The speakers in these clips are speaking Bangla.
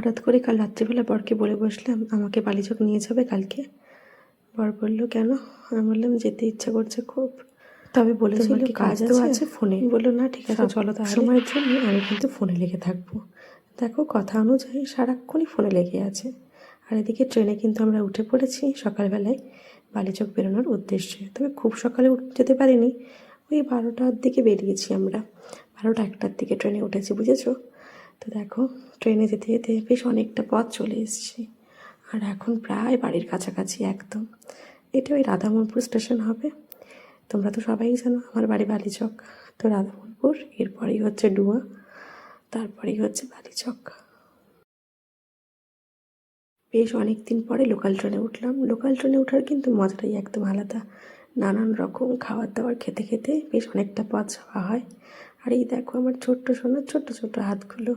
হঠাৎ করে কাল রাত্রিবেলা বরকে বলে বসলাম আমাকে বালিচক নিয়ে যাবে কালকে। বর বললো কেন? আমি বললাম যেতে ইচ্ছা করছে খুব, তবে বলেছিল কি কাজ তো আছে ফোনে। বললো না ঠিক আছে চলো, তার সময়ের জন্য আমি কিন্তু ফোনে লেগে থাকবো। দেখো কথা অনুযায়ী সারাক্ষণই ফোনে লেগে আছে। আর এদিকে ট্রেনে কিন্তু আমরা উঠে পড়েছি সকালবেলায় বালিচক বেরোনোর উদ্দেশ্যে। তবে খুব সকালে যেতে পারিনি, ওই 12টার দিকে বেরিয়েছি আমরা, 12টা 1টার দিকে ট্রেনে উঠেছি, বুঝেছো? তো দেখো ট্রেনে যেতে যেতে বেশ অনেকটা পথ চলে এসেছি, আর এখন প্রায় বাড়ির কাছাকাছি একদম। এটা ওই রাধামোহনপুর স্টেশন হবে। তোমরা তো সবাই জানো আমার বাড়ি বালিচক, তো রাধামোহনপুর, এরপরেই হচ্ছে ডুয়া, তারপরেই হচ্ছে বালিচক। বেশ অনেক দিন পরে লোকাল ট্রেনে উঠলাম। লোকাল ট্রেনে ওঠার কিন্তু মজাটাই একদম আলাদা। নানান রকম খাবার দাবার খেতে খেতে বেশ অনেকটা পথ যাওয়া হয়। আর এই দেখো আমার ছোট্ট সোনার ছোট্ট ছোট্ট হাতগুলো।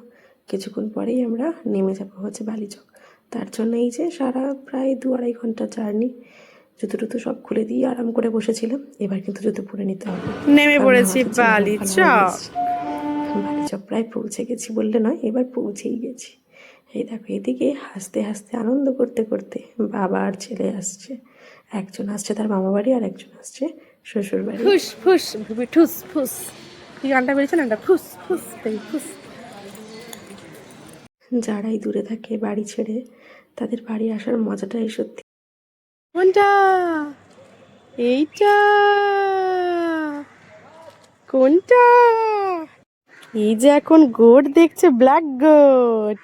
কিছুক্ষণ পরেই আমরা নেমে যাবো হচ্ছে বালিচক। তার জন্য এই যে সারা প্রায় 2-2.5 ঘন্টা জার্নি। জুতো টুতো সব খুলে দিয়ে আরাম করে বসেছিলাম, এবার কিন্তু জুতো পরে নিতে হবে। নেমে পড়েছি বালিচক। বালিচক প্রায় পৌঁছে গেছি বললে নয়, এবার পৌঁছেই গেছি। এই দেখো এদিকে হাসতে হাসতে আনন্দ করতে করতে বাবা আর ছেলে আসছে। একজন আসছে তার মামা বাড়ি, আর একজন আসছে শ্বশুর বাড়ি। ফুস ফুস ভুবি ঠুস ফুস, কি গানটা বেরিয়েছে না, ফুস ফুস ফুস। যারাই দূরে থাকে বাড়ি ছেড়ে, তাদের বাড়ি আসার মজাটাই সত্যি। কোনটা? এইটা? কোনটা? এই যে এখন গোট দেখছে, ব্ল্যাক গোট।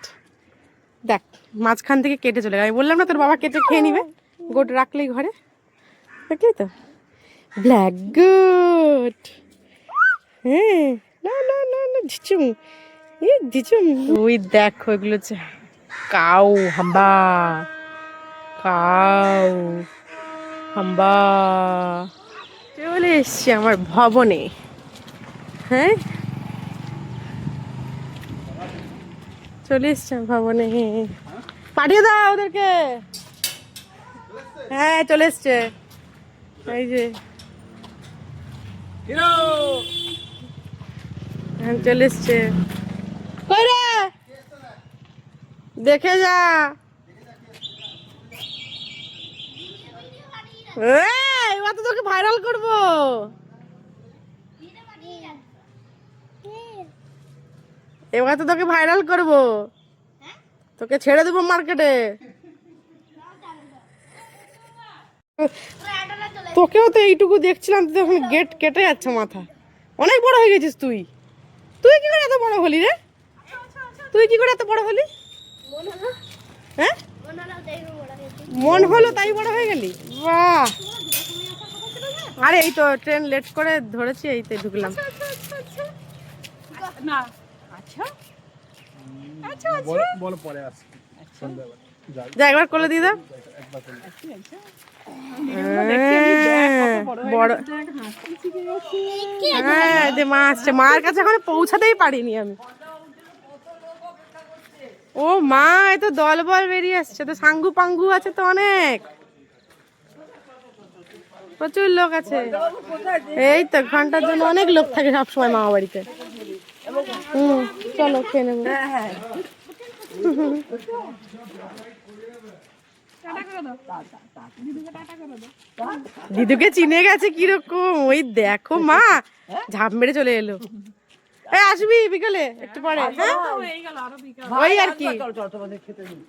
দেখ মাঝখান থেকে কেটে চলে গেল। আমি বললাম না তোর বাবা কেটে খেয়ে নিবে, গোট রাখলেই ঘরে। দেখলি তো, ব্ল্যাক গোট। হ্যাঁ, না না না না ঝিচুম, এই ঝিচুম। ওই দেখো এগুলো হচ্ছে কাউ হাম্বা, কাউ হাম্বা। চলে এসছি আমার ভবনে। হ্যাঁ চলে এসছি ভবনে, পাঠিয়ে দাও ওদেরকে। হ্যাঁ চলে এসছে, এই যে হ্যাঁ চলে এসছে। কই রে, দেখে যা। এবার তো তোকে ভাইরাল করবো। এবার তো তোকে ভাইরাল করবো, তোকে ছেড়ে দেবো মার্কেটে। তোকেও তো এইটুকু দেখছিলাম, তুই তখন গেট কেটে যাচ্ছে মাথা। অনেক বড় হয়ে গেছিস তুই। তুই কি করে এত বড় হলি রে? তুই কি করে এত বড় হলি? হ্যাঁ মন হলো তাই বড় হয়ে গেলি? বাহ! আরে এই তো ট্রেন লেট করে ধরেছি, এই তো ঢুকলাম। না আচ্ছা আচ্ছা বল পরে আসছি সন্ধ্যাবেলা। যা একবার কোলে দিয়ে দাও। বড় হ্যাঁ, যে মা আসছে, মার কাছে এখন পৌঁছাতেই পারিনি আমি। ও মা, এ তো দল বল বেরিয়ে আসছে, তো সাঙ্গু পাঙ্গু আছে তো অনেক, প্রচুর লোক আছে। এই তো ঘন্টার জন্য অনেক লোক থাকে সবসময় মামা বাড়িতে। চলো খেয়ে নেবো। দিদুকে চিনে গেছে কিরকম, ওই দেখো মা ঝাঁপ মেরে চলে এলো। এই আসবি বিকালে একটু পরে? হ্যাঁ ওই আর কি,